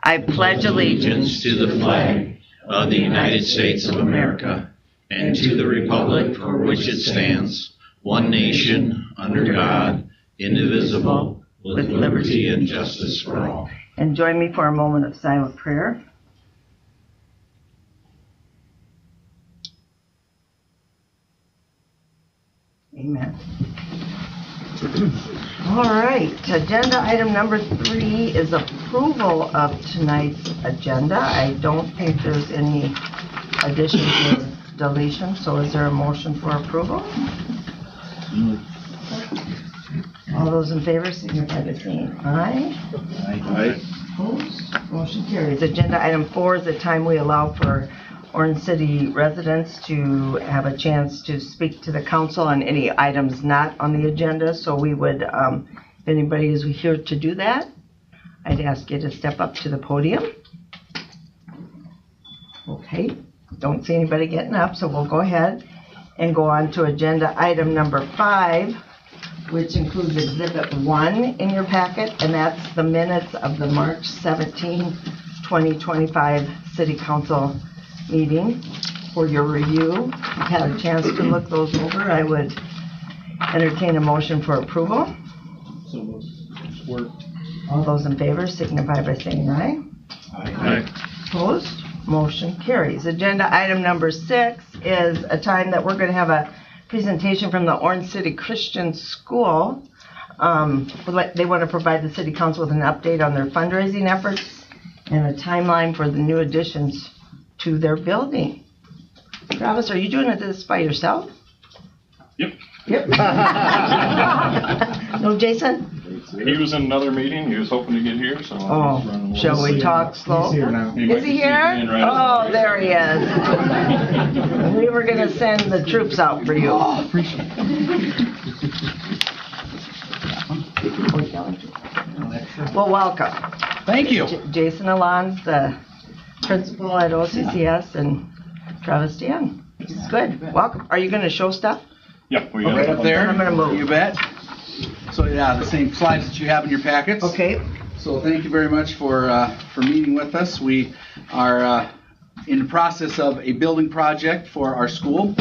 I pledge allegiance to the flag of the United States of America and to the republic for which it stands, one nation, under God, indivisible, with liberty and justice for all. And join me for a moment of silent prayer. Amen. All right, agenda item number 3 is approval of tonight's agenda. I don't think there's any additions or deletions, so is there a motion for approval? All those in favor signify by saying aye. Aye. Opposed? Motion carries. Agenda item 4 is the time we allow for Orange City residents to have a chance to speak to the council on any items not on the agenda. So we would, if anybody is here to do that, I'd ask you to step up to the podium. Okay, don't see anybody getting up, so we'll go ahead and go on to agenda item number 5, which includes Exhibit 1 in your packet, and that's the minutes of the March 17, 2025 City Council meeting for your review. If you've had a chance to look those over, I would entertain a motion for approval. So All those in favor signify by saying aye. Aye. Opposed? Motion carries. Agenda item number 6 is a time that we're going to have a presentation from the Orange City Christian School. They want to provide the City Council with an update on their fundraising efforts and a timeline for the new additions to their building. Travis, are you doing this by yourself? Yep. No, Jason? He was in another meeting. He was hoping to get here, so I'm just running. Shall we talk slow? He's here now. Is he here? Oh, there he is. We were going to send the troops out for you. Oh, appreciate Well, welcome. Thank you. Jason Alon's the principal at OCCS, and Travis DeYoung. Good. Welcome. Are you going to show stuff? Yeah, we Right up there. I'm gonna move. You bet. So yeah, the same slides that you have in your packets. Okay. So thank you very much for meeting with us. We are in the process of a building project for our school.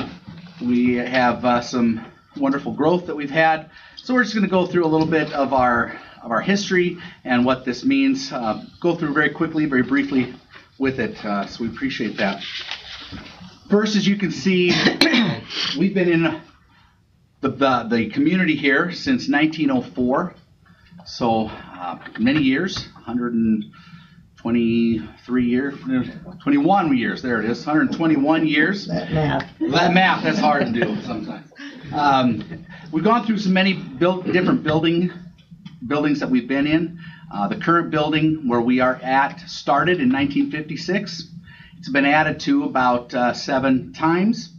We have some wonderful growth that we've had. So we're just going to go through a little bit of our history and what this means. Go through very quickly, very briefly with it. So we appreciate that. First, as you can see, we've been in the community here since 1904. So many years, 123 years, 21 years, there it is, 121 years. That math. That math, that's hard to do sometimes. We've gone through so many different buildings that we've been in. The current building where we are at started in 1956. It's been added to about 7 times,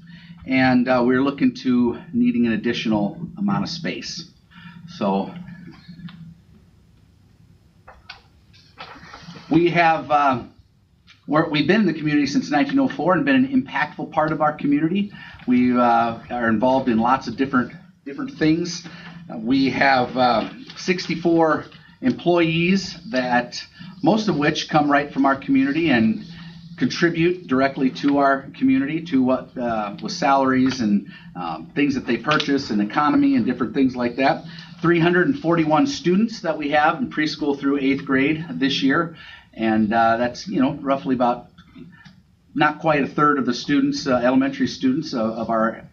and we're looking to needing an additional amount of space. So we have we've been in the community since 1904 and been an impactful part of our community. We are involved in lots of different things. We have 64 employees, that most of which come right from our community and contribute directly to our community, to what with salaries and things that they purchase and economy and different things like that. 341 students that we have in preschool through 8th grade this year, and that's roughly about not quite a third of the students, elementary students of our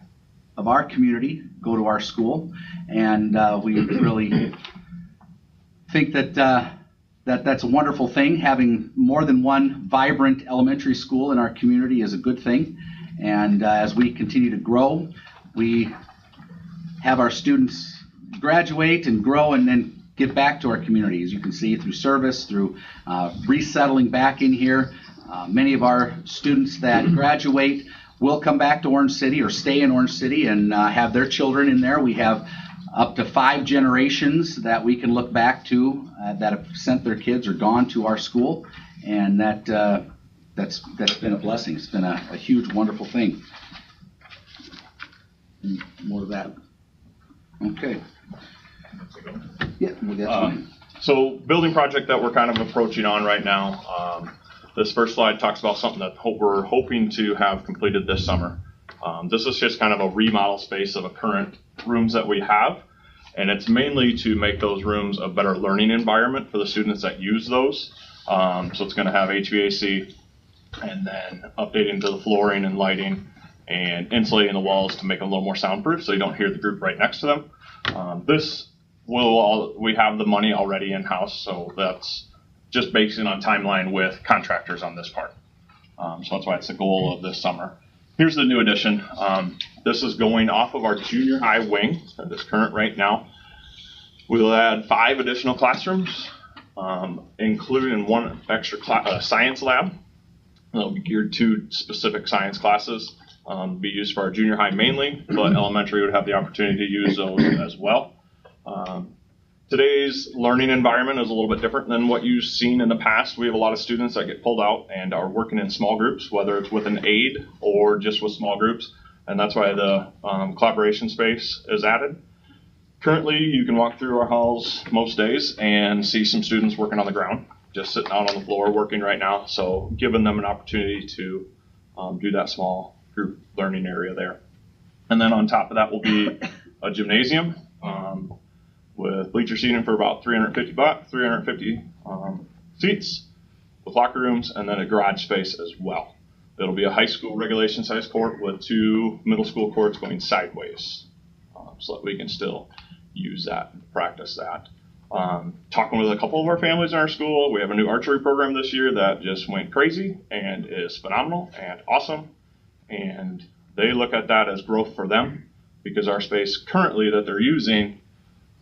community go to our school, and we really think that that's a wonderful thing. Having more than one vibrant elementary school in our community is a good thing. And as we continue to grow, we have our students graduate and grow and then give back to our community, as you can see, through service, through resettling back in here. Many of our students that graduate will come back to Orange City or stay in Orange City and have their children in there. We have up to 5 generations that we can look back to that have sent their kids or gone to our school, and that's been a blessing. It's been a huge, wonderful thing. More of that. Okay. Yeah, we'll get So building project that we're kind of approaching on right now. This first slide talks about something that we're hoping to have completed this summer. This is just kind of a remodel space of a current rooms that we have. And it's mainly to make those rooms a better learning environment for the students that use those. So it's going to have HVAC and then updating to the flooring and lighting and insulating the walls to make them a little more soundproof so you don't hear the group right next to them. We have the money already in-house, so that's just basing on timeline with contractors on this part. So that's why it's the goal of this summer. Here's the new addition. This is going off of our junior high wing at this current right now. We'll add 5 additional classrooms, including 1 extra science lab. That'll be geared to specific science classes. Be used for our junior high mainly, but elementary would have the opportunity to use those as well. Today's learning environment is a little bit different than what you've seen in the past. We have a lot of students that get pulled out and are working in small groups, whether it's with an aide or just with small groups, and that's why the collaboration space is added. Currently, you can walk through our halls most days and see some students working on the ground, just sitting out on the floor working right now, so giving them an opportunity to do that small group learning area there. And then on top of that will be a gymnasium with bleacher seating for about 350 seats, with locker rooms, and then a garage space as well. It'll be a high school regulation size court with 2 middle school courts going sideways, so that we can still use that and practice that. Talking with a couple of our families in our school, we have a new archery program this year that just went crazy and is phenomenal and awesome. And they look at that as growth for them because our space currently that they're using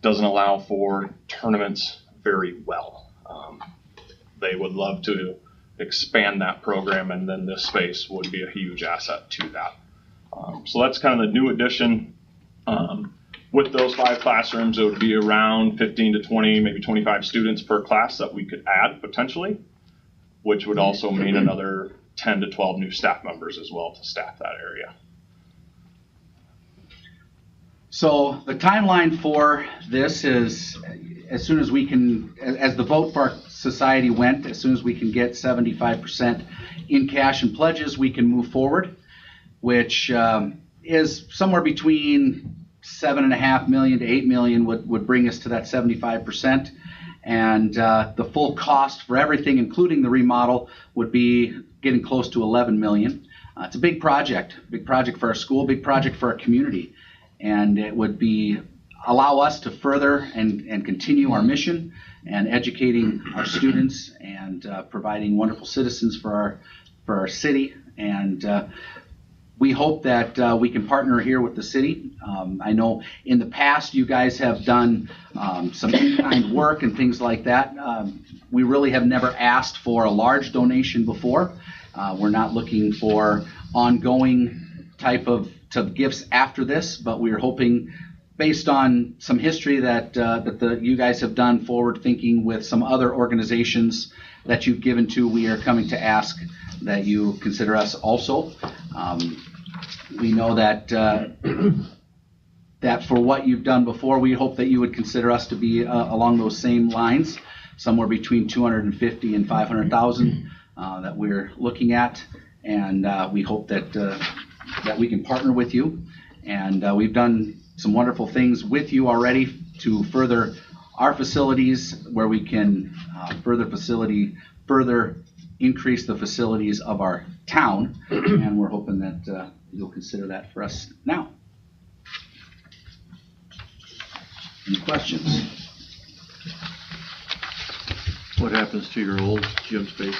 doesn't allow for tournaments very well. They would love to expand that program, and then this space would be a huge asset to that. So that's kind of the new addition. With those 5 classrooms, it would be around 15 to 20, maybe 25 students per class that we could add potentially, which would also mean another 10 to 12 new staff members as well to staff that area. So the timeline for this is as soon as we can, as the vote for our society went, as soon as we can get 75% in cash and pledges, we can move forward, which is somewhere between $7.5 million to $8 million would bring us to that 75%. And the full cost for everything, including the remodel, would be getting close to $11 million. It's a big project for our school, big project for our community. And it would allow us to further and continue our mission and educating our students and providing wonderful citizens for our city. And we hope that we can partner here with the city. I know in the past you guys have done some in-kind work and things like that. We really have never asked for a large donation before. We're not looking for ongoing type of gifts after this, but we're hoping, based on some history that you guys have done forward thinking with some other organizations that you've given to, we are coming to ask that you consider us also. We know that that for what you've done before, we hope that you would consider us to be along those same lines, somewhere between 250 and 500,000 that we're looking at, and we hope that we can partner with you. And we've done some wonderful things with you already to further our facilities, where we can further increase the facilities of our town, and we're hoping that you'll consider that for us now. Any questions? What happens to your old gym space?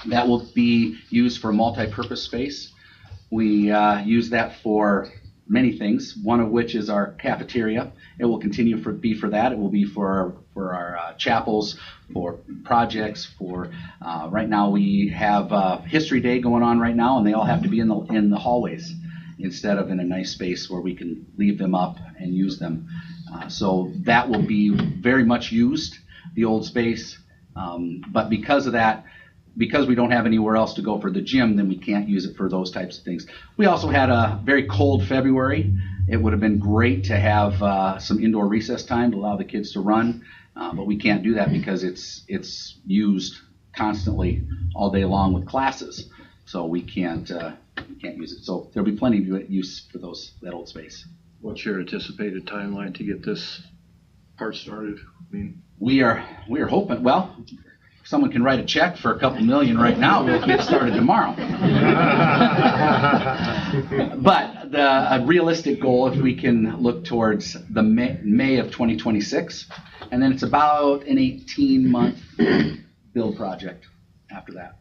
That will be used for multi-purpose space. We use that for many things, one of which is our cafeteria. It will continue to be for that. It will be for our chapels, for projects, for right now we have History Day going on right now, and they all have to be in the hallways instead of in a nice space where we can leave them up and use them. So that will be very much used, the old space, but because of that, because we don't have anywhere else to go for the gym, then we can't use it for those types of things. We also had a very cold February. It would have been great to have some indoor recess time to allow the kids to run But we can't do that because it's used constantly all day long with classes. So we can't use it. So there'll be plenty of use for that old space. What's your anticipated timeline to get this part started? I mean, We are hoping, well, if someone can write a check for a couple million right now, we'll get started tomorrow. But a realistic goal, if we can look towards the May of 2026, and then it's about an 18-month build project after that.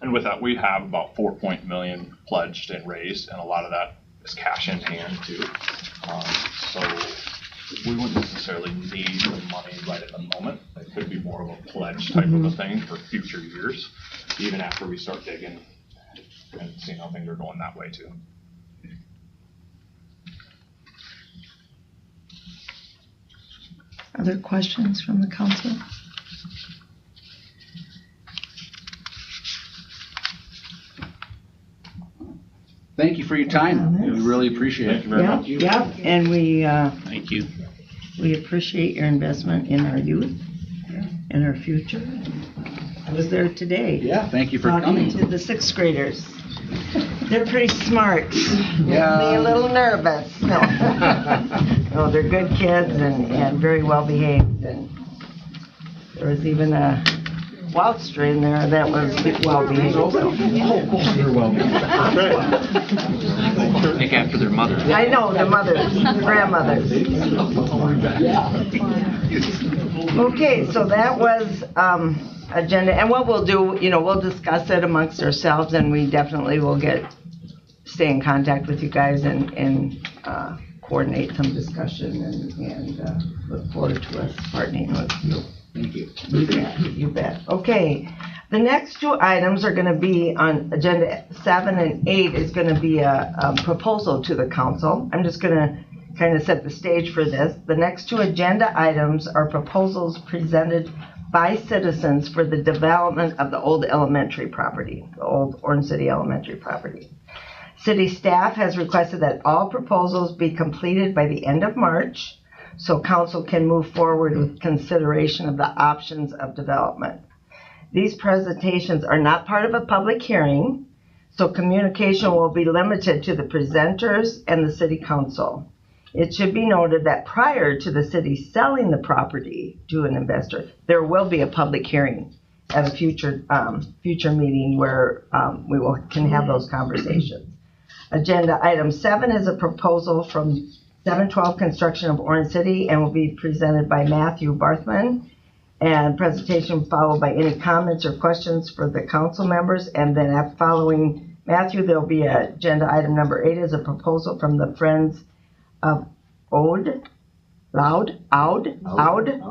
And with that, we have about 4 million pledged and raised, and a lot of that is cash in hand too. So we wouldn't necessarily need the money right at the moment. It could be more of a pledge type of a thing for future years, even after we start digging and seeing how things are going that way too. Other questions from the council? Thank you for your time. We really appreciate it. Thank you very much. Yep, and Thank you. we appreciate your investment in our youth and our future. I was there today. Yeah, thank you for Talking coming. to the sixth graders. They're pretty smart. Yeah. Me a little nervous. No, no, they're good kids and very well behaved. And there was even a Wowster in there that was well behaved. Take after their mother. I know, the mothers, grandmothers. Okay, so that was agenda, and what we'll do, we'll discuss it amongst ourselves, and we definitely will stay in contact with you guys and coordinate some discussion and look forward to us partnering with you. Thank you. You bet. Okay, the next two items are going to be on agenda 7 and 8 is going to be a proposal to the council. I'm just going to kind of set the stage for this. The next two agenda items are proposals presented by citizens for the development of the old elementary property, the old Orange City Elementary property. City staff has requested that all proposals be completed by the end of March, so council can move forward with consideration of the options of development. These presentations are not part of a public hearing, so communication will be limited to the presenters and the city council. It should be noted that prior to the city selling the property to an investor, there will be a public hearing at a future meeting where we can have those conversations. Agenda item 7 is a proposal from 712 Construction of Orange City and will be presented by Matthew Barthman, and presentation followed by any comments or questions for the council members. And then following Matthew, there'll be agenda item number 8 is a proposal from the Friends of Oud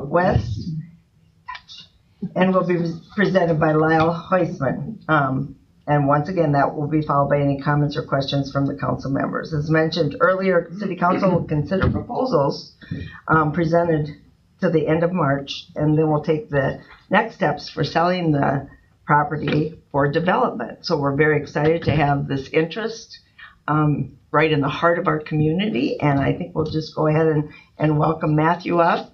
West, and will be presented by Lyle Heisman. And once again, that will be followed by any comments or questions from the council members. As mentioned earlier, City Council will consider proposals presented to the end of March, and then we'll take the next steps for selling the property for development. So we're very excited to have this interest right in the heart of our community, and I think we'll just go ahead and welcome Matthew up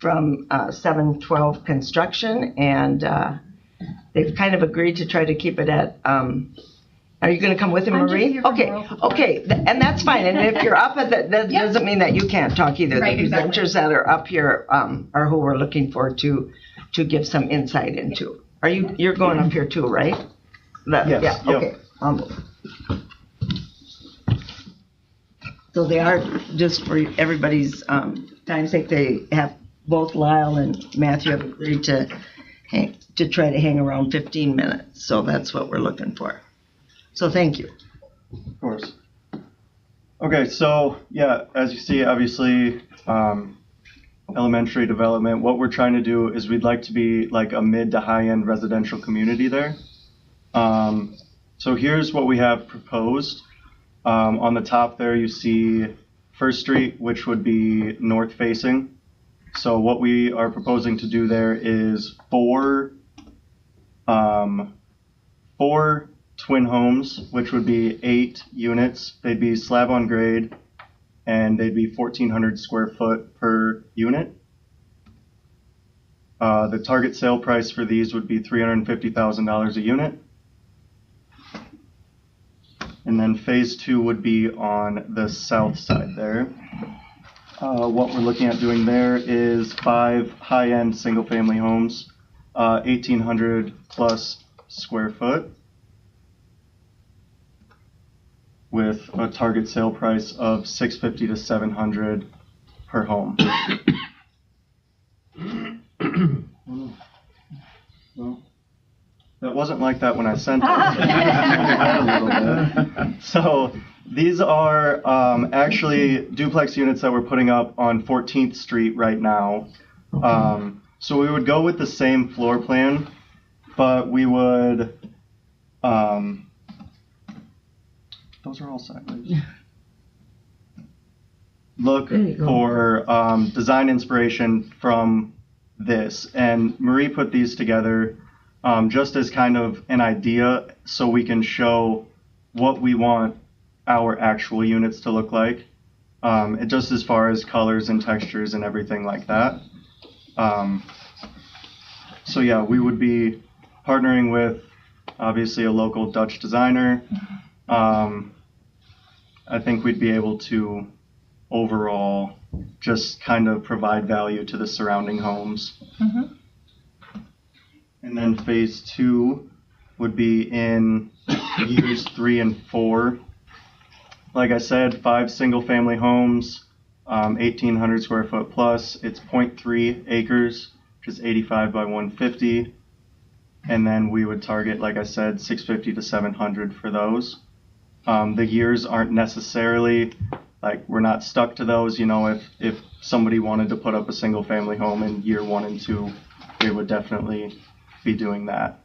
from 712 Construction, and they've kind of agreed to try to keep it at, are you going to come with him, Marie? Okay, and that's fine. And if you're up at that doesn't mean that you can't talk either. Right, the presenters exactly. that are up here are who we're looking for to give some insight into. You're going up here too, right? Yes, Yeah, yep. okay. I'll move. So they are, just for everybody's time's sake, they have, both Lyle and Matthew have agreed to try to hang around 15 minutes. So that's what we're looking for. So thank you. Of course. Okay, so yeah, as you see, obviously, elementary development, what we're trying to do is we'd like to be like a mid to high end residential community there. So here's what we have proposed. On the top there, you see First Street, which would be north facing. So what we are proposing to do there is four twin homes, which would be 8 units. They'd be slab on grade, and they'd be 1,400 square foot per unit. The target sale price for these would be $350,000 a unit. And then phase 2 would be on the south side there. What we're looking at doing there is 5 high-end single-family homes, 1,800 plus square foot, with a target sale price of $650 to $700 per home. Well, that wasn't like that when I sent it. A little bit. So these are actually duplex units that we're putting up on 14th Street right now. So we would go with the same floor plan, but we would, those are all sideways. Look for design inspiration from this. And Marie put these together just as kind of an idea so we can show what we want our actual units to look like, just as far as colors and textures and everything like that. So yeah, we would be partnering with obviously a local Dutch designer. I think we'd be able to overall just kind of provide value to the surrounding homes. Mm-hmm. And then phase 2 would be in years 3 and 4. Like I said, 5 single family homes, 1,800 square foot plus. It's 0.3 acres, which is 85 by 150. And then we would target, like I said, 650 to 700 for those. The years aren't necessarily, like, we're not stuck to those. You know, if somebody wanted to put up a single family home in year 1 and 2, they would definitely be doing that.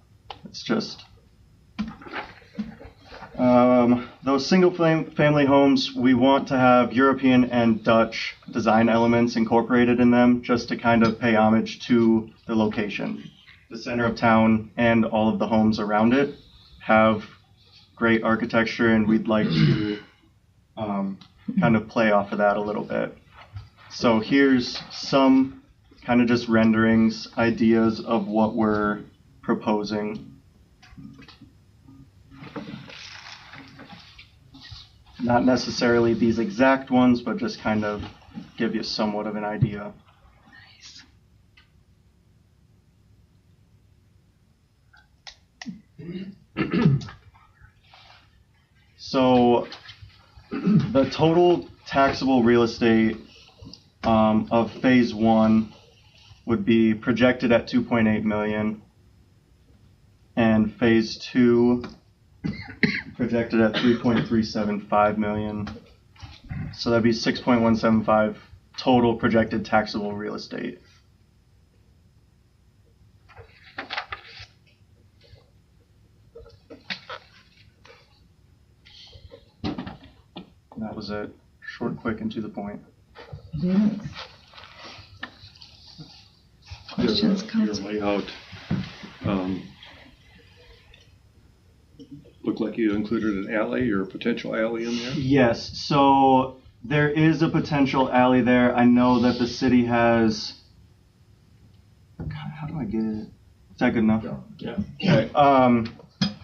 It's just those single family homes, we want to have European and Dutch design elements incorporated in them just to kind of pay homage to the location. The center of town and all of the homes around it have great architecture, and we'd like to kind of play off of that a little bit. So here's some kind of just renderings, ideas of what we're proposing. Not necessarily these exact ones, but just kind of give you somewhat of an idea. So the total taxable real estate of phase 1 would be projected at 2.8 million, and phase 2 projected at 3.375 million. So that'd be 6.175 total projected taxable real estate. That was it. Short, quick, and to the point. Yes. Questions, Your comments? layout looked like you included an alley or a potential alley in there. Yes, so there is a potential alley there. I know that the city has. God, how do I get it? Is that good enough? Yeah. Okay.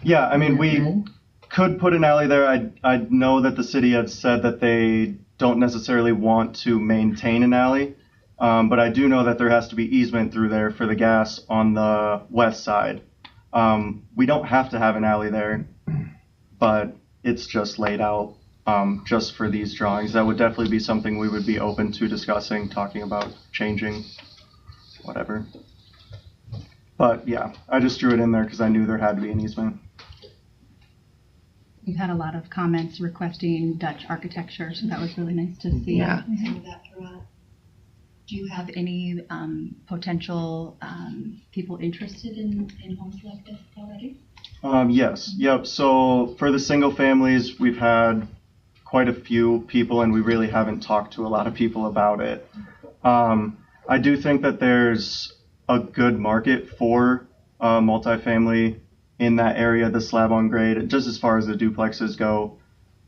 Yeah, I mean, we could put an alley there. I know that the city had said that they don't necessarily want to maintain an alley, but I do know that there has to be easement through there for the gas on the west side. We don't have to have an alley there, but it's just laid out just for these drawings. That would definitely be something we would be open to discussing, talking about changing, whatever. But yeah, I just drew it in there because I knew there had to be an easement. We've had a lot of comments requesting Dutch architecture, so that was really nice to see. Yeah. Some of that throughout. Do you have any potential people interested in homes like this already? Yes. Yep. So for the single families, we've had quite a few people, and we really haven't talked to a lot of people about it. I do think that there's a good market for multifamily in that area, the slab on grade, just as far as the duplexes go,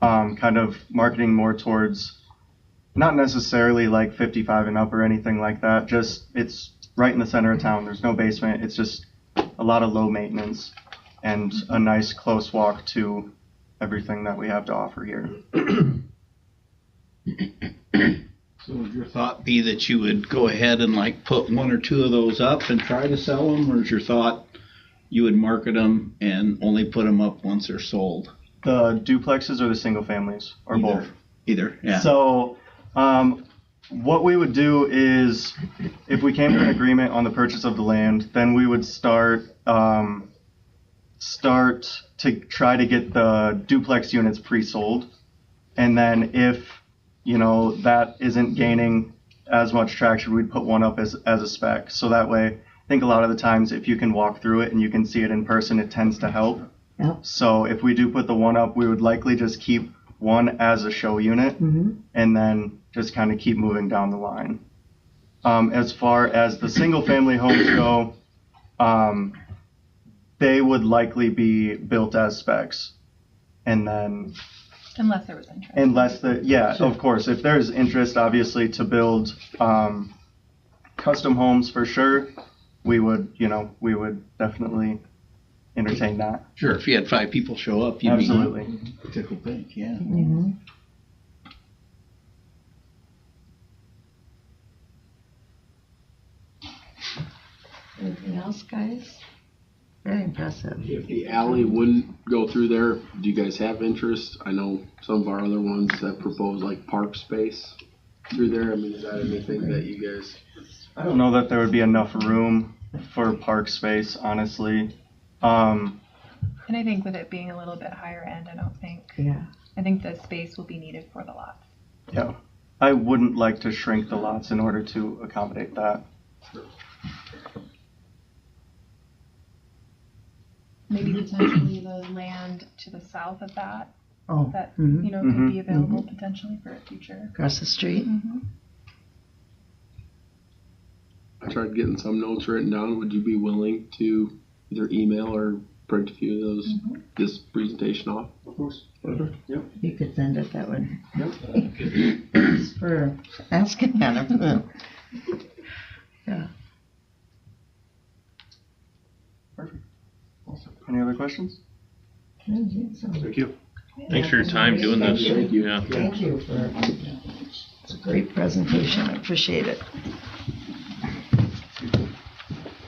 kind of marketing more towards not necessarily like 55 and up or anything like that. Just it's right in the center of town. There's no basement. It's just a lot of low maintenance and a nice close walk to everything that we have to offer here. So would your thought be that you would go ahead and like put one or two of those up and try to sell them, or is your thought you would market them and only put them up once they're sold? The duplexes or the single families or both? Either, yeah. So what we would do is if we came to an agreement on the purchase of the land, then we would start to try to get the duplex units pre-sold. And then if, that isn't gaining as much traction, we'd put one up as a spec. So that way, I think a lot of the times if you can walk through it and you can see it in person, it tends to help. Yep. So if we do put the one up, we would likely just keep one as a show unit and then just kind of keep moving down the line. As far as the single family homes go, they would likely be built as specs. And then Unless there was interest. of course, if there's interest, obviously, to build custom homes for sure, we would definitely entertain that. Sure, if you had 5 people show up, you'd Absolutely. be tickled pink, yeah. Mm-hmm. Anything else, guys? Very impressive. If the alley wouldn't go through there, do you guys have interest? I know some of our other ones that propose like park space through there. I mean, is that anything that you guys? I don't know that there would be enough room for park space, honestly. And I think with it being a little bit higher end, I think the space will be needed for the lots. Yeah. I wouldn't like to shrink the lots in order to accommodate that. Maybe potentially the land to the south of that, Oh, could be available potentially for a future. across the street. I tried getting some notes written down. Would you be willing to either email or print a few of those, this presentation off? Of course. Yep. You could send it, that would. Thanks for asking, Hannah. Yeah. Perfect. Any other questions? Thank you. Thanks for your time doing this. Thank you. Yeah. Thank you for, it's a great presentation, I appreciate it.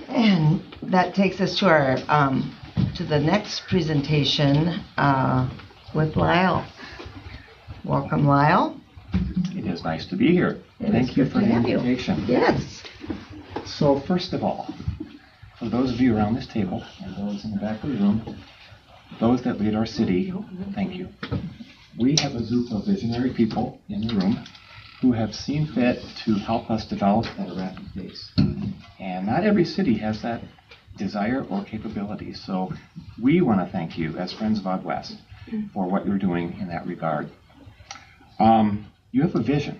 And that takes us to our, to the next presentation, with Lyle. Welcome, Lyle. It is nice to be here. Thank you for the invitation. Yes. So first of all, for those of you around this table and those in the back of the room, those that lead our city, thank you. We have a group of visionary people in the room who have seen fit to help us develop at a rapid pace. And not every city has that desire or capability. So we want to thank you as Friends of Odd West for what you're doing in that regard. You have a vision.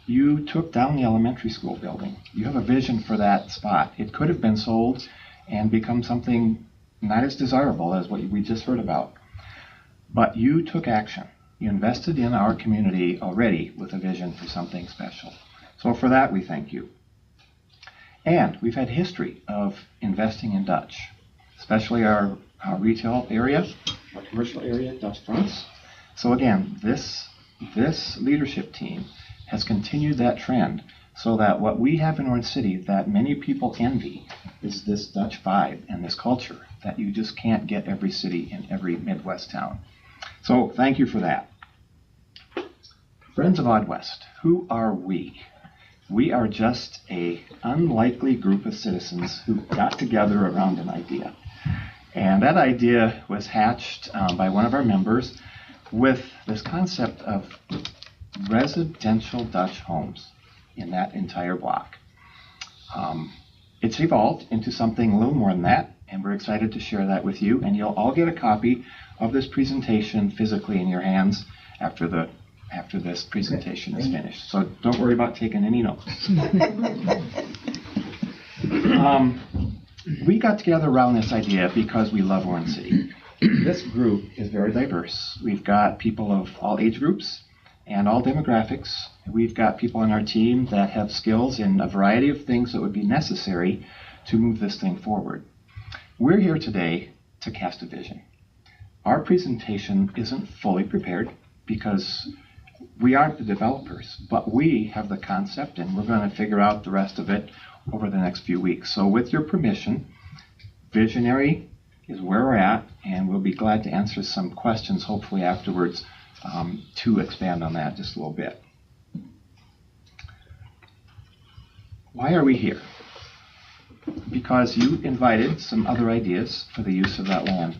You took down the elementary school building. You have a vision for that spot. It could have been sold and become something not as desirable as what we just heard about. But you took action. You invested in our community already with a vision for something special. So for that, we thank you. And we've had history of investing in Dutch, especially our retail area, our commercial area, Dutch fronts. So again, this leadership team has continued that trend so that what we have in Orange City that many people envy is this Dutch vibe and this culture that you just can't get every city in every Midwest town. So thank you for that. Friends of Odd West, who are we? We are just an unlikely group of citizens who got together around an idea. And that idea was hatched by one of our members with this concept of residential Dutch homes in that entire block. It's evolved into something a little more than that, and we're excited to share that with you. And you'll all get a copy of this presentation physically in your hands after this presentation is finished. So don't worry about taking any notes. We got together around this idea because we love Orange City. This group is very diverse. We've got people of all age groups and all demographics. We've got people on our team that have skills in a variety of things that would be necessary to move this thing forward. We're here today to cast a vision. Our presentation isn't fully prepared because we aren't the developers, but we have the concept and we're going to figure out the rest of it over the next few weeks. So with your permission, visionary is where we're at, and we'll be glad to answer some questions hopefully afterwards to expand on that just a little bit. Why are we here? Because you invited some other ideas for the use of that land.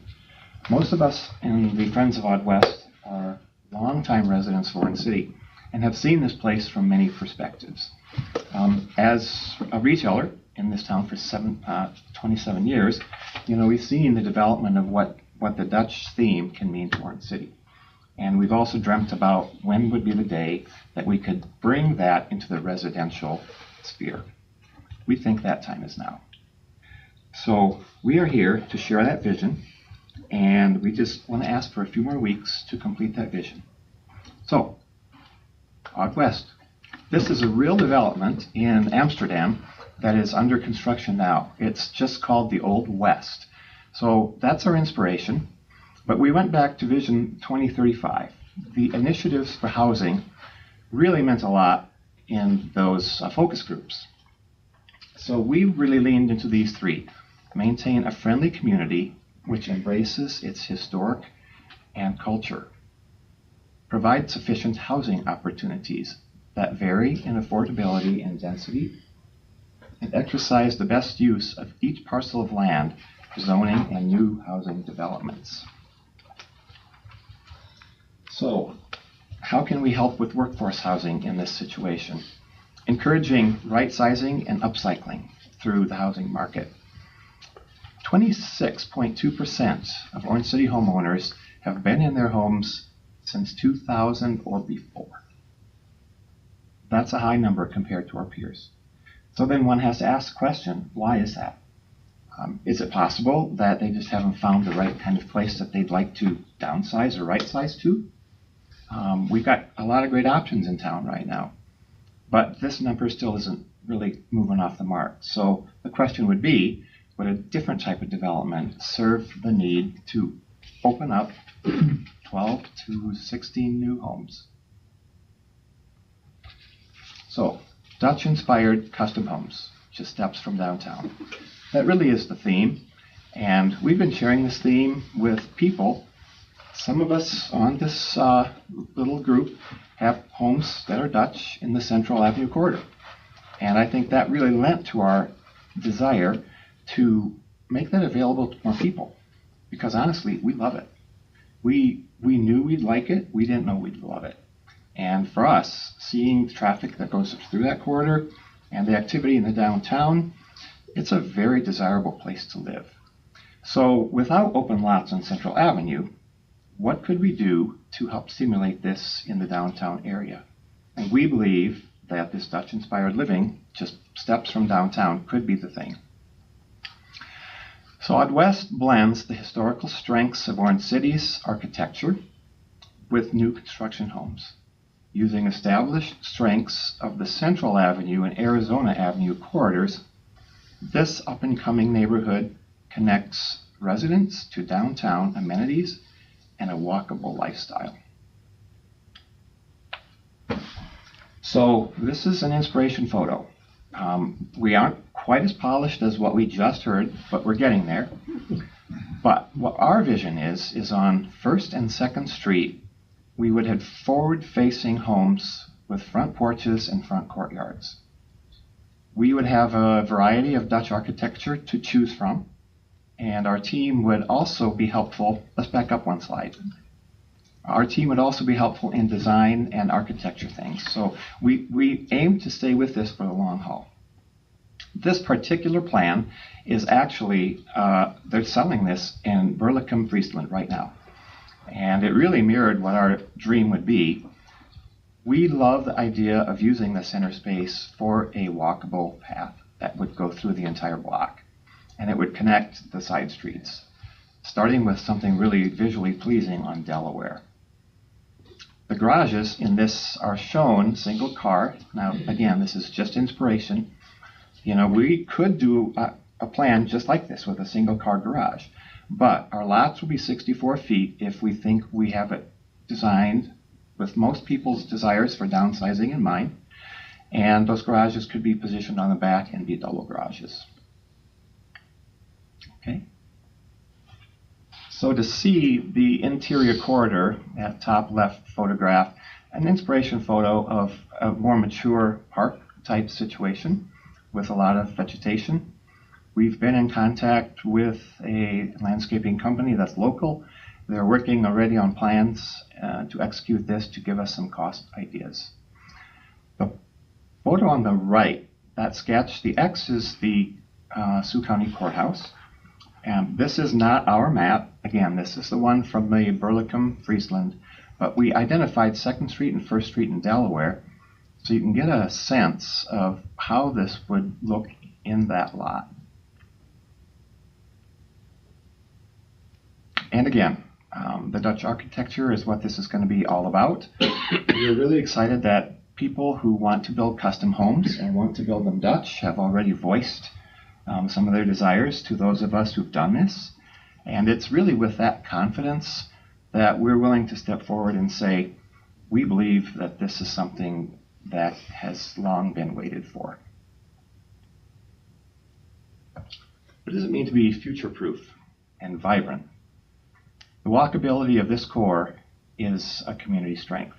Most of us in the Friends of Odd West are longtime residents of Orange City and have seen this place from many perspectives. As a retailer in this town for 27 years, we've seen the development of what the Dutch theme can mean to Orange City. And we've also dreamt about when would be the day that we could bring that into the residential sphere. We think that time is now. So we are here to share that vision, and we just want to ask for a few more weeks to complete that vision. So, Odd West. This is a real development in Amsterdam that is under construction now. It's just called the Old West. So that's our inspiration. But we went back to Vision 2035. The initiatives for housing really meant a lot in those focus groups. So we really leaned into these three. Maintain a friendly community which embraces its historic and culture. Provide sufficient housing opportunities that vary in affordability and density, and exercise the best use of each parcel of land for zoning and new housing developments. So, how can we help with workforce housing in this situation? Encouraging right sizing and upcycling through the housing market. 26.2% of Orange City homeowners have been in their homes since 2000 or before. That's a high number compared to our peers. So then one has to ask the question, why is that? Is it possible that they just haven't found the right kind of place that they'd like to downsize or right size to? We've got a lot of great options in town right now, but this number still isn't really moving off the mark. So the question would be, would a different type of development serve the need to open up 12 to 16 new homes? So, Dutch-inspired custom homes, just steps from downtown. That really is the theme, and we've been sharing this theme with people. Some of us on this little group have homes that are Dutch in the Central Avenue corridor, and I think that really lent to our desire to make that available to more people, because honestly, we love it. We knew we'd like it, we didn't know we'd love it. And for us, seeing the traffic that goes through that corridor and the activity in the downtown, it's a very desirable place to live. So without open lots on Central Avenue, what could we do to help stimulate this in the downtown area? And we believe that this Dutch-inspired living, just steps from downtown, could be the thing. So Odd West blends the historical strengths of Orange City's architecture with new construction homes, using established strengths of the Central Avenue and Arizona Avenue corridors. This up-and-coming neighborhood connects residents to downtown amenities and a walkable lifestyle. So this is an inspiration photo. We aren't quite as polished as what we just heard, but we're getting there. But what our vision is on 1st and 2nd Street, we would have forward-facing homes with front porches and front courtyards. We would have a variety of Dutch architecture to choose from, and our team would also be helpful. Let's back up one slide. Our team would also be helpful in design and architecture things. So we aim to stay with this for the long haul. This particular plan is actually, they're selling this in Berlicum, Friesland right now. And it really mirrored what our dream would be. We love the idea of using the center space for a walkable path that would go through the entire block. And it would connect the side streets, starting with something really visually pleasing on Delaware. The garages in this are shown single car. Now, again, this is just inspiration. You know, we could do a plan just like this with a single car garage, but our lots will be 64 feet if we think we have it designed with most people's desires for downsizing in mind. And those garages could be positioned on the back and be double garages. Okay. So to see the interior corridor, that top left photograph, an inspiration photo of a more mature park type situation with a lot of vegetation. We've been in contact with a landscaping company that's local. They're working already on plans to execute this to give us some cost ideas. The photo on the right, that sketch, the X is the Sioux County Courthouse. And this is not our map. Again, this is the one from the Burlicum, Friesland, but we identified 2nd Street and 1st Street in Delaware, so you can get a sense of how this would look in that lot. And again, the Dutch architecture is what this is going to be all about. We're really excited that people who want to build custom homes and want to build them Dutch have already voiced some of their desires to those of us who've done this. And it's really with that confidence that we're willing to step forward and say, we believe that this is something that has long been waited for. What does it mean to be future-proof and vibrant? The walkability of this core is a community strength.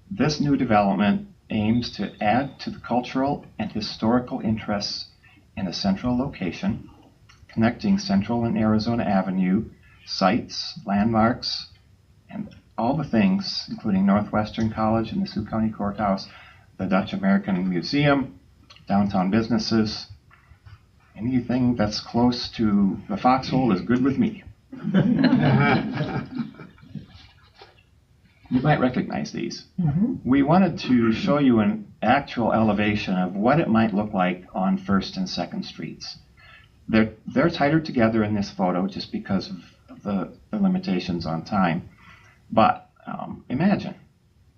This new development aims to add to the cultural and historical interests in a central location, connecting Central and Arizona Avenue, sites, landmarks, and all the things, including Northwestern College and the Sioux County Courthouse, the Dutch American Museum, downtown businesses. Anything that's close to the foxhole is good with me. You might recognize these. We wanted to show you an actual elevation of what it might look like on 1st and 2nd Streets. They're tighter together in this photo just because of the limitations on time. But imagine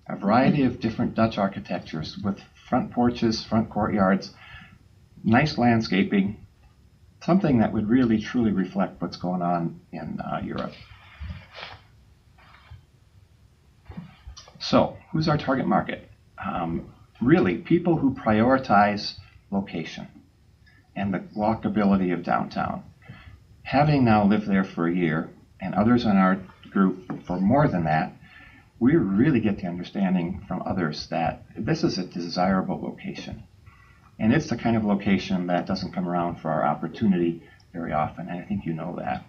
a variety of different Dutch architectures with front porches, front courtyards, nice landscaping, something that would really truly reflect what's going on in Europe. So, who's our target market? Really, people who prioritize location and the walkability of downtown. Having now lived there for a year, and others in our group for more than that, we really get the understanding from others that this is a desirable location. And it's the kind of location that doesn't come around for our opportunity very often, and I think you know that.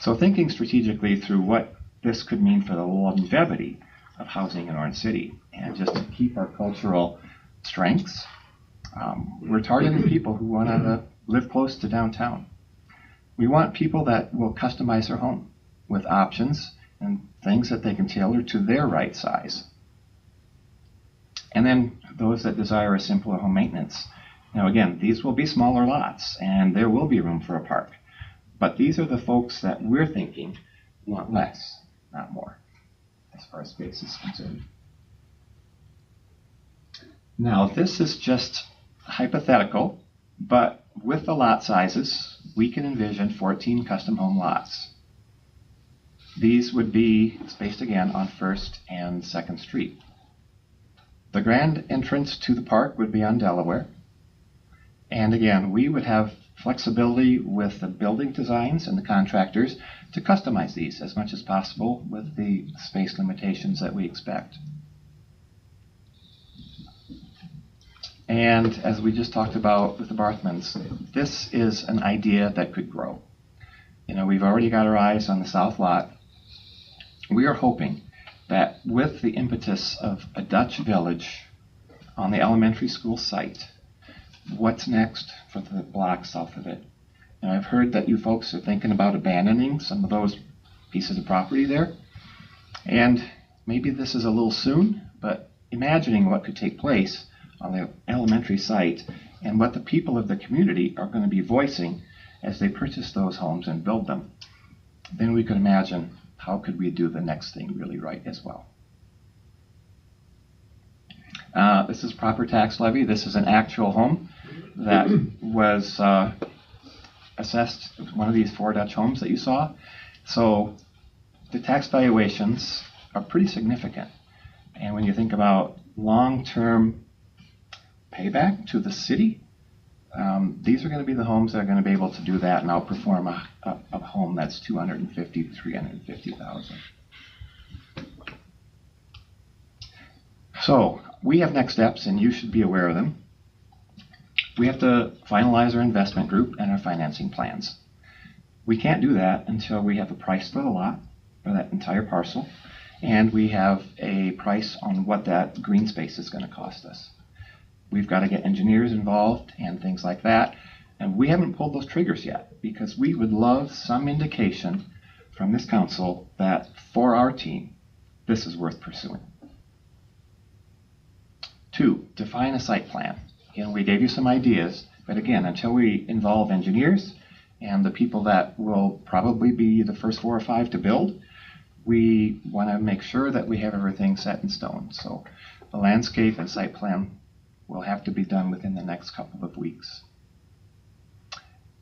So thinking strategically through what this could mean for the longevity of housing in Orange City, and just to keep our cultural strengths, we're targeting people who want to live close to downtown. We want people that will customize their home with options and things that they can tailor to their right size. And then those that desire a simpler home maintenance. Now again, these will be smaller lots and there will be room for a park. But these are the folks that we're thinking want less, not more, as far as space is concerned. Now this is just hypothetical, but with the lot sizes, we can envision 14 custom home lots. These would be spaced again on 1st and 2nd Street. The grand entrance to the park would be on Delaware. And again, we would have flexibility with the building designs and the contractors to customize these as much as possible with the space limitations that we expect. And as we just talked about with the Barthmans, this is an idea that could grow. You know, we've already got our eyes on the south lot. We are hoping that with the impetus of a Dutch village on the elementary school site, what's next for the block south of it? And I've heard that you folks are thinking about abandoning some of those pieces of property there. And maybe this is a little soon, but imagining what could take place on the elementary site and what the people of the community are going to be voicing as they purchase those homes and build them, then we could imagine how could we do the next thing really right as well. This is proper tax levy. This is an actual home that was assessed, one of these 4 Dutch homes that you saw. So the tax valuations are pretty significant. And when you think about long-term payback to the city, these are going to be the homes that are going to be able to do that and outperform a home that's $250,000 to $350,000. So we have next steps, and you should be aware of them. We have to finalize our investment group and our financing plans. We can't do that until we have a price for the lot, for that entire parcel, and we have a price on what that green space is going to cost us. We've got to get engineers involved and things like that, and we haven't pulled those triggers yet because we would love some indication from this council that for our team, this is worth pursuing. 2, define a site plan. We gave you some ideas, but again, until we involve engineers and the people that will probably be the first 4 or 5 to build, we want to make sure that we have everything set in stone. So the landscape and site plan will have to be done within the next couple of weeks.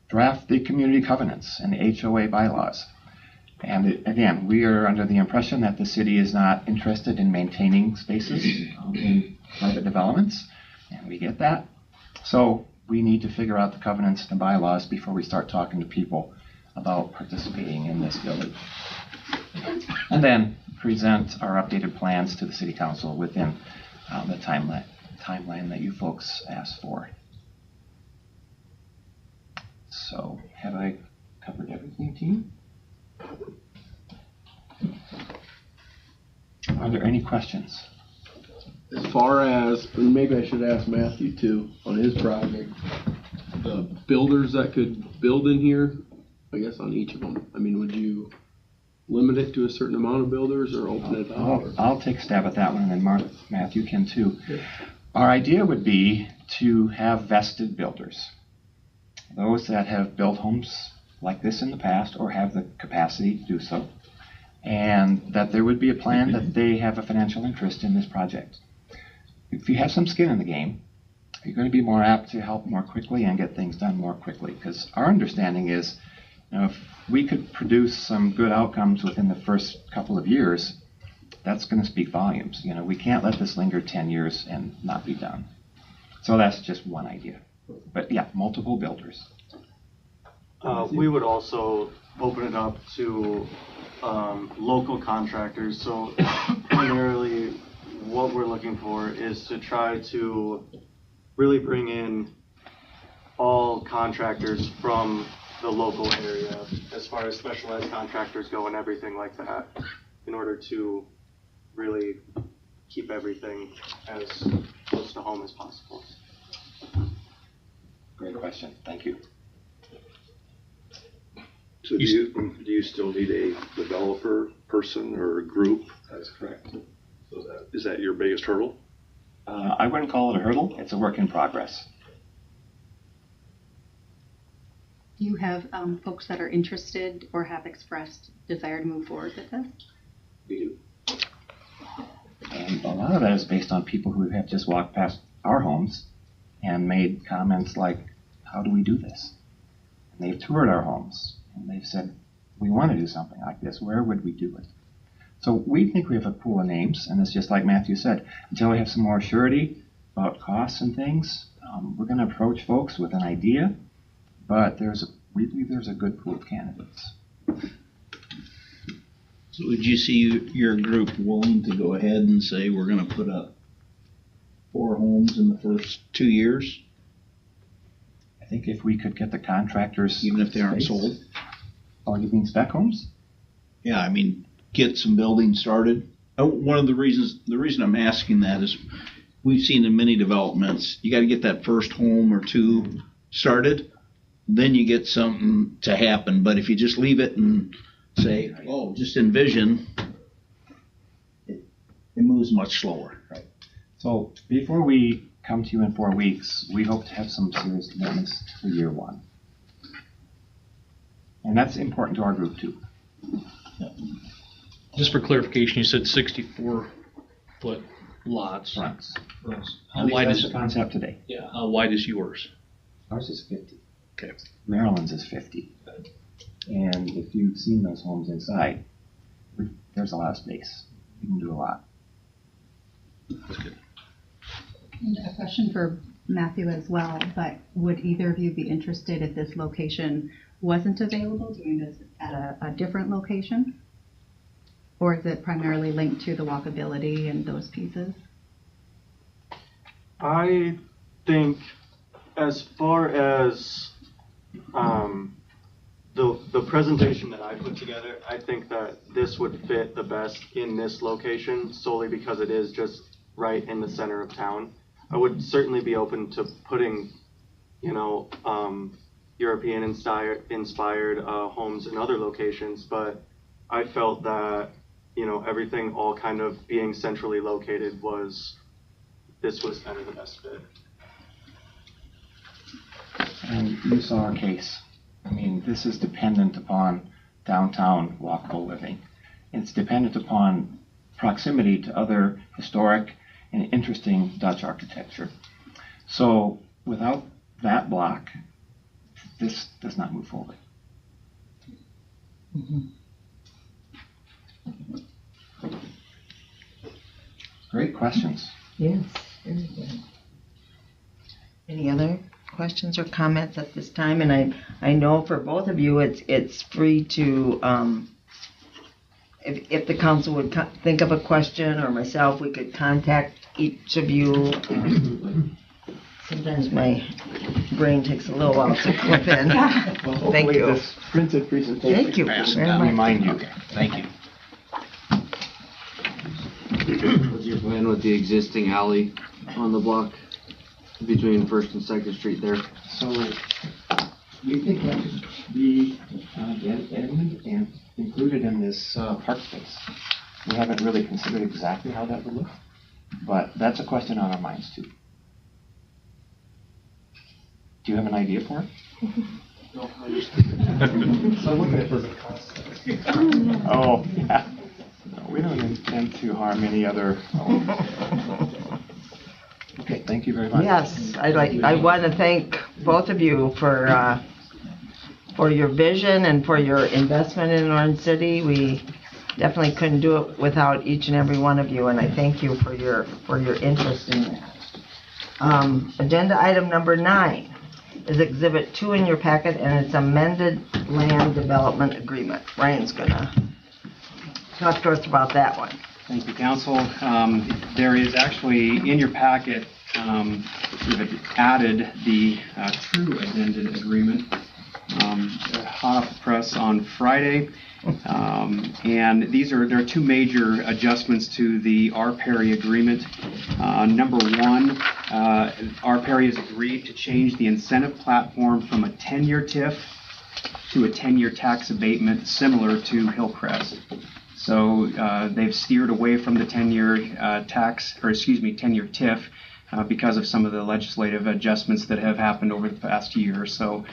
Draft the community covenants and the HOA bylaws. And again, we are under the impression that the city is not interested in maintaining spaces in private developments, and we get that. So we need to figure out the covenants and bylaws before we start talking to people about participating in this village. And then present our updated plans to the city council within the timeline that you folks asked for. So have I covered everything, team? Are there any questions? As far as, and maybe I should ask Matthew too, on his project, the builders that could build in here, I guess on each of them, I mean, would you limit it to a certain amount of builders or open it up? I'll take a stab at that one, and then Matthew can too. Our idea would be to have vested builders. Those that have built homes like this in the past or have the capacity to do so, and that there would be a plan that they have a financial interest in this project. If you have some skin in the game, you're going to be more apt to help more quickly and get things done more quickly, because our understanding is, if we could produce some good outcomes within the first couple of years, that's going to speak volumes. We can't let this linger 10 years and not be done. So that's just one idea. But yeah, multiple builders. We would also open it up to local contractors. So primarily what we're looking for is to try to really bring in all contractors from the local area as far as specialized contractors go and everything like that, in order to really keep everything as close to home as possible. Great question. Thank you. So do you still need a developer person or a group? That's correct. So is that your biggest hurdle? I wouldn't call it a hurdle. It's a work in progress. Do you have folks that are interested or have expressed desire to move forward with this? We do. And a lot of that is based on people who have just walked past our homes and made comments like, how do we do this? And they've toured our homes and they've said, we want to do something like this. Where would we do it? So we think we have a pool of names, and it's just like Matthew said, until we have some more surety about costs and things, we're going to approach folks with an idea, but we believe there's a good pool of candidates. So would you see your group willing to go ahead and say we're going to put up 4 homes in the first 2 years? I think if we could get the contractors... Even if they aren't sold? Oh, you mean spec homes? Yeah, I mean, get some building started. One of the reason I'm asking that is we've seen in many developments, you got to get that first home or 2 started, then you get something to happen. But if you just leave it and say, oh, just envision, it moves much slower. Right. So before we come to you in 4 weeks, we hope to have some serious commitments for year 1. And that's important to our group too. Yeah. Just for clarification, you said 64-foot lots. Fronts. for us. How wide is the concept today? Yeah, how wide is yours? Ours is 50. Okay. Maryland's is 50. And if you've seen those homes inside, there's a lot of space. You can do a lot. That's good. And a question for Matthew as well, but would either of you be interested if this location wasn't available, doing this at a different location? Or is it primarily linked to the walkability and those pieces? I think as far as the presentation that I put together, I think that this would fit the best in this location solely because it is just right in the center of town. I would certainly be open to putting, European inspired homes in other locations, but I felt that, everything all kind of being centrally located this was kind of the best fit. And you saw our case. I mean, this is dependent upon downtown walkable living. It's dependent upon proximity to other historic and interesting Dutch architecture. So without that block, this does not move forward. Mm-hmm. Great questions. Yes, very good. Any other questions or comments at this time? And I know for both of you, it's free to, if the council would think of a question, or myself, we could contact each of you. Sometimes my brain takes a little while to clip in. Thank you. This printed presentation. Thank you. Yes, very I'll much. remind you. Thank you. What's your plan with the existing alley on the block between 1st and 2nd Street there? So we think that should be added and included in this park space. We haven't really considered exactly how that would look, but that's a question on our minds too. Do you have an idea for it? No, I just. So look at it as a concept. Oh, yeah. No, we don't intend to harm any other. Okay, thank you very much. Yes, I want to thank both of you for your vision and for your investment in Orange City. We definitely couldn't do it without each and every one of you, and I thank you for your interest in that. Agenda item number 9 is Exhibit 2 in your packet, and it's amended land development agreement. Ryan's gonna talk to us about that one. Thank you, Council. There is actually in your packet, we've added the true amended agreement, hot off the press on Friday. And there are two major adjustments to the R. Perry agreement. Number one, R. Perry has agreed to change the incentive platform from a 10-year TIF to a 10-year tax abatement similar to Hillcrest. So they've steered away from the 10-year 10-year TIF because of some of the legislative adjustments that have happened over the past year. So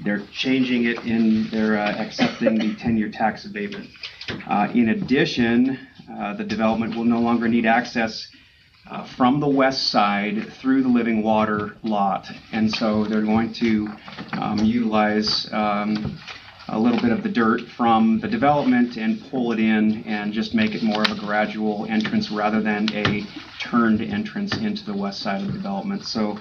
they're changing it they're accepting the 10-year tax abatement. In addition, the development will no longer need access from the west side through the living water lot. And so they're going to utilize a little bit of the dirt from the development and pull it in and just make it more of a gradual entrance rather than a turned entrance into the west side of the development. So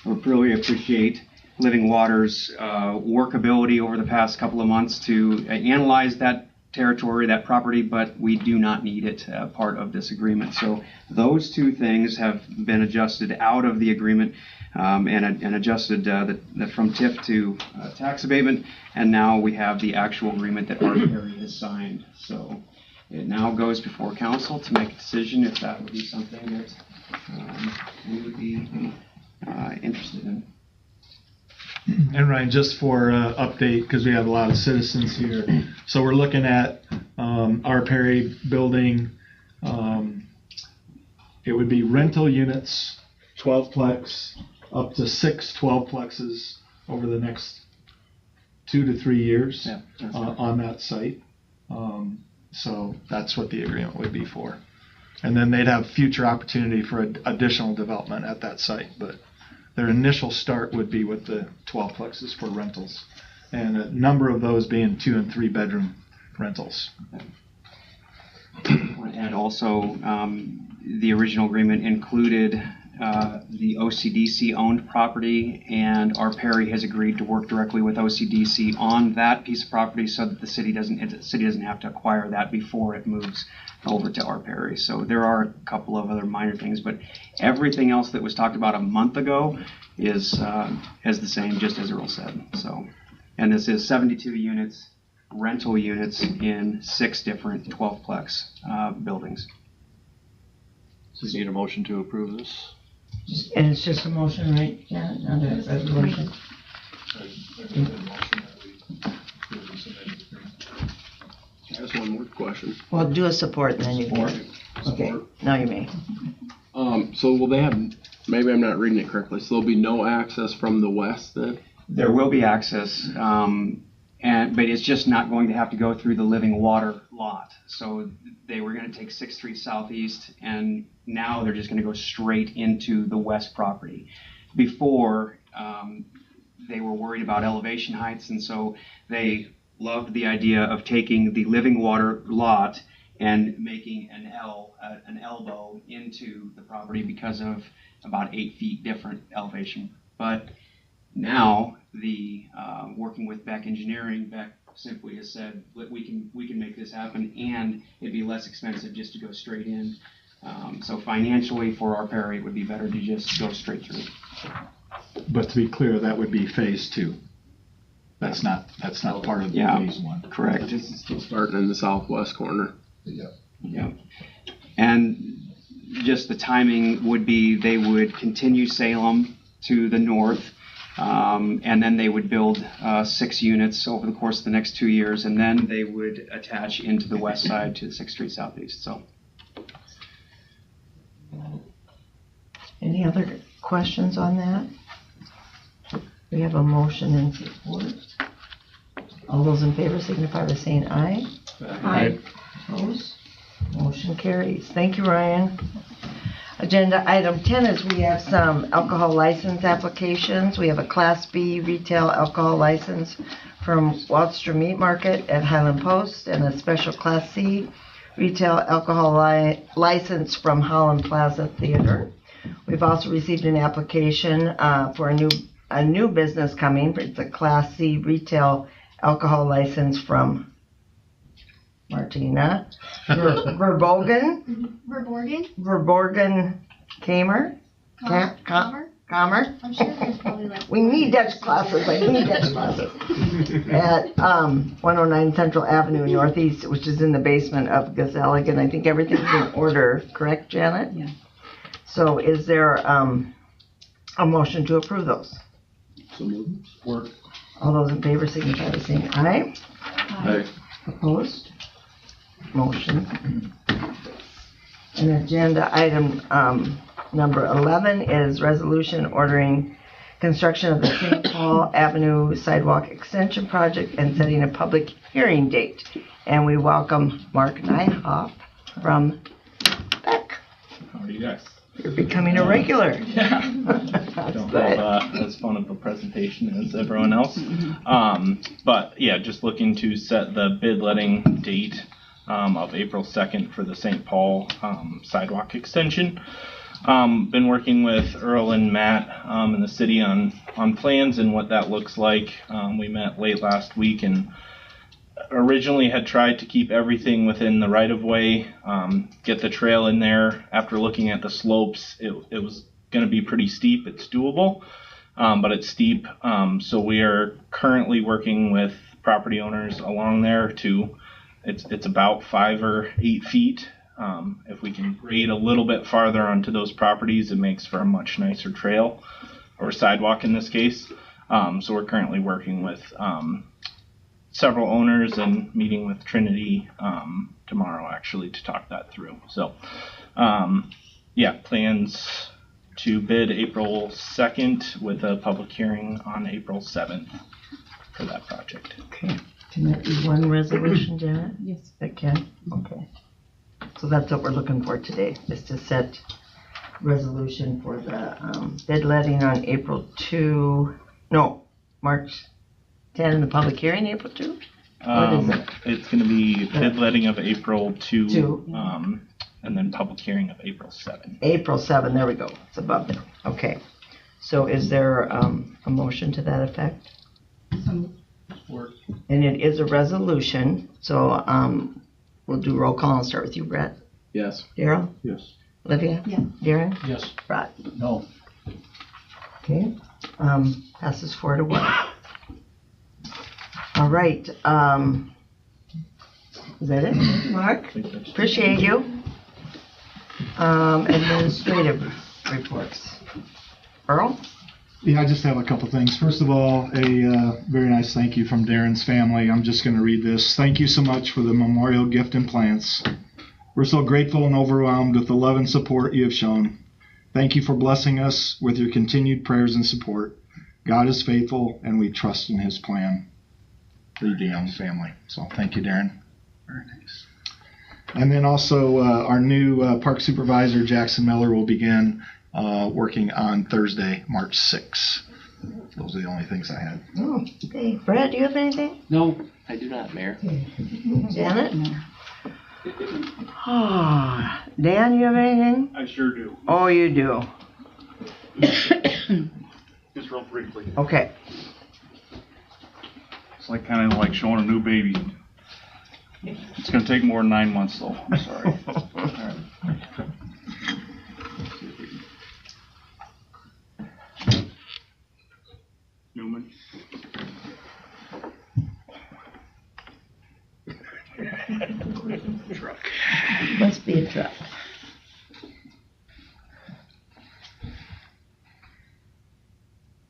we really appreciate Living Water's workability over the past couple of months to analyze that territory, that property, but we do not need it part of this agreement. So those two things have been adjusted out of the agreement and adjusted from TIF to tax abatement, and now we have the actual agreement that R. Perry has signed. So it now goes before council to make a decision if that would be something that we would be interested in. And Ryan, just for update, because we have a lot of citizens here, so we're looking at R. Perry building. It would be rental units, 12-plex, up to 6 12-plexes over the next 2 to 3 years on that site. So that's what the agreement would be for. And then they'd have future opportunity for additional development at that site. But their initial start would be with the 12 plexes for rentals, and a number of those being 2 and 3 bedroom rentals. And also, the original agreement included the OCDC owned property, and our Perry has agreed to work directly with OCDC on that piece of property so that the city doesn't have to acquire that before it moves over to our Perry. So there are a couple of other minor things, but everything else that was talked about a month ago is the same, just as Earl said. So, and this is 72 units, rental units in 6 different 12-plex buildings. So you need a motion to approve this? And it's just a motion, right? Yeah, not a resolution. Just one more question. Well, do a support and then you can. Okay, now you may. So will they have, maybe I'm not reading it correctly, so there'll be no access from the west then? There will be access, but it's just not going to have to go through the living water lot. So they were going to take 6th Street Southeast, and now they're just going to go straight into the west property. Before, they were worried about elevation heights, and so they loved the idea of taking the living water lot and making an elbow into the property because of about 8 feet different elevation. But now, the working with Beck Engineering, Beck simply has said we can make this happen, and it'd be less expensive just to go straight in. So financially, for our Perry, it would be better to just go straight through. But to be clear, that would be phase 2. That's not part of phase 1. Correct. Still starting in the southwest corner. Yeah. And just the timing would be they would continue Salem to the north, and then they would build 6 units over the course of the next 2 years, and then they would attach into the west side to the 6th Street Southeast. So, Any other questions on that? We have a motion and support. All those in favor signify by saying aye. Aye. Opposed? Motion carries. Thank you, Ryan. Agenda item 10 is we have some alcohol license applications. We have a Class B retail alcohol license from Waldstrom Meat Market at Highland Post, and a special Class C retail alcohol license from Holland Plaza Theater. We've also received an application for a new business coming. It's a Class C retail alcohol license from Martina Verborgen Kamer. Kamer. I'm sure there's probably like. We need Dutch classes. I need Dutch classes. At 109 Central Avenue Northeast, which is in the basement of Gazelle. And I think everything's in order. Correct, Janet? Yeah. So is there a motion to approve those? So moved. Work. All those in favor signify by saying aye. Aye. Opposed? Motion. And agenda item number 11 is resolution ordering construction of the St. Paul Avenue Sidewalk Extension Project and setting a public hearing date. And we welcome Mark Nyhoff from Beck. How are you guys? You're becoming a regular. Yeah. Don't have as fun of a presentation as everyone else. But yeah, just looking to set the bid letting date of April 2nd for the St. Paul sidewalk extension. Been working with Earl and Matt in the city on plans and what that looks like. We met late last week and originally had tried to keep everything within the right-of-way, get the trail in there. After looking at the slopes, it was going to be pretty steep. It's doable, but it's steep. So we are currently working with property owners along there to, it's about 5 or 8 feet. If we can grade a little bit farther onto those properties, it makes for a much nicer trail, or sidewalk in this case. So we're currently working with several owners and meeting with Trinity tomorrow actually to talk that through. So yeah, plans to bid April 2nd with a public hearing on April 7th for that project. Okay. Can that be one resolution, Janet? Yes. It can? Okay. So that's what we're looking for today, is to set resolution for the bid letting on March 10, and the public hearing April 2? What is it? It's gonna be bid letting of April 2, Two. and then public hearing of April 7. April 7, there we go. It's above there. Okay. So is there a motion to that effect? And it is a resolution, so we'll do roll call and start with you, Brett. Yes. Daryl? Yes. Olivia? Yes. Darren? Yes. Rod? No. Okay. Passes 4-1. All right. Is that it, Mark? Appreciate you. Administrative reports. Earl? Yeah, I just have a couple things. First of all, a very nice thank you from Darren's family. I'm just going to read this. Thank you so much for the memorial gift and plants. We're so grateful and overwhelmed with the love and support you have shown. Thank you for blessing us with your continued prayers and support. God is faithful, and we trust in his plan. The DeYoung family. So thank you, Darren. Very nice. And then also our new park supervisor, Jackson Miller, will begin working on Thursday, March 6th. Those are the only things I had. Oh, okay. Brad, do you have anything? No, I do not, Mayor. Janet? Oh, Dan, you have anything? I sure do. Oh, you do. Just real briefly. Okay. It's like kind of like showing a new baby. It's gonna take more than 9 months though. I'm sorry. All right. Newman. Truck. Must be a truck.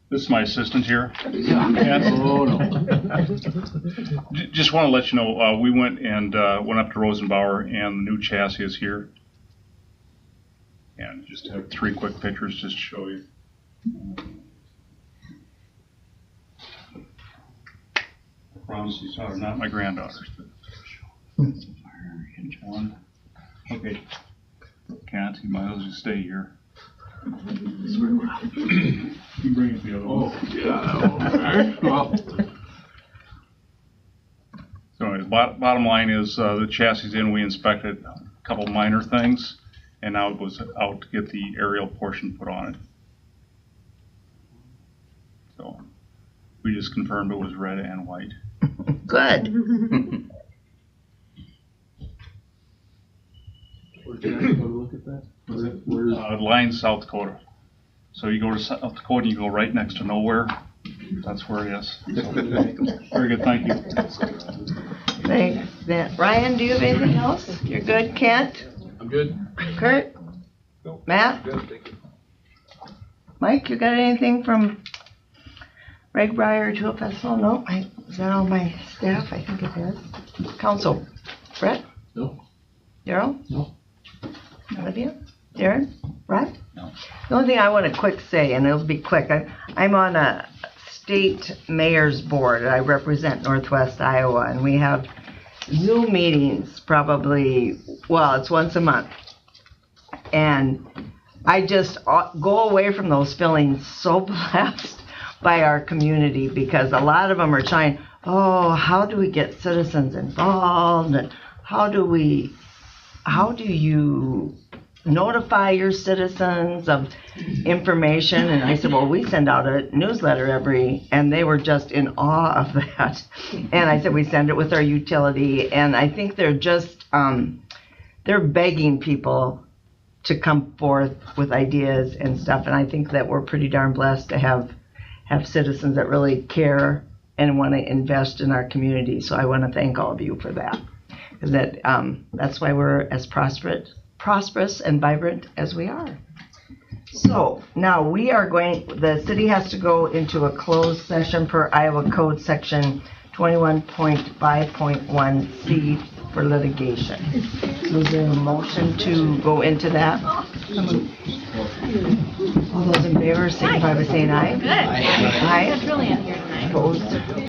This is my assistant here. Yes. Oh, no. Just want to let you know, we went up to Rosenbauer, and the new chassis is here. And just have 3 quick pictures just to show you. I promise these are not my granddaughters. But one. Okay. Can't. You might as well just stay here. You bring it the other one. Oh, yeah. Well. So anyways, bottom line is the chassis is in. We inspected a couple minor things, and now it was out to get the aerial portion put on it. So we just confirmed it was red and white. Good. Where'd you guys go to look at that? Where's Lyons, South Dakota. So you go to South Dakota and you go right next to nowhere. That's where it is. So, very good, thank you. Thanks, Dan. Ryan, do you have anything else? You're good. Kent? I'm good. Kurt? No. Matt? Good, thank you. Mike, you got anything from Reg Briar Tulip Festival? No? Is that all my staff? I think it is. Council? Brett? No. Daryl? No. Olivia? Darren? Rod? No. The only thing I want to quick say, and it'll be quick, I'm on a state mayor's board. I represent Northwest Iowa, and we have Zoom meetings probably, well, it's once a month. And I just go away from those feeling so blessed by our community, because a lot of them are trying, how do we get citizens involved, and how do you notify your citizens of information? And I said, well, we send out a newsletter and they were just in awe of that. And I said, we send it with our utility, and I think they're just, they're begging people to come forth with ideas and stuff, and I think that we're pretty darn blessed to have citizens that really care and want to invest in our community. So I want to thank all of you for that, because that's why we're as prosperous and vibrant as we are. So now the city has to go into a closed session per Iowa Code section 21.5.1C for litigation. So is there a motion to go into that? All those in favor signify by saying aye. Good. Aye. It's really in here tonight. Opposed?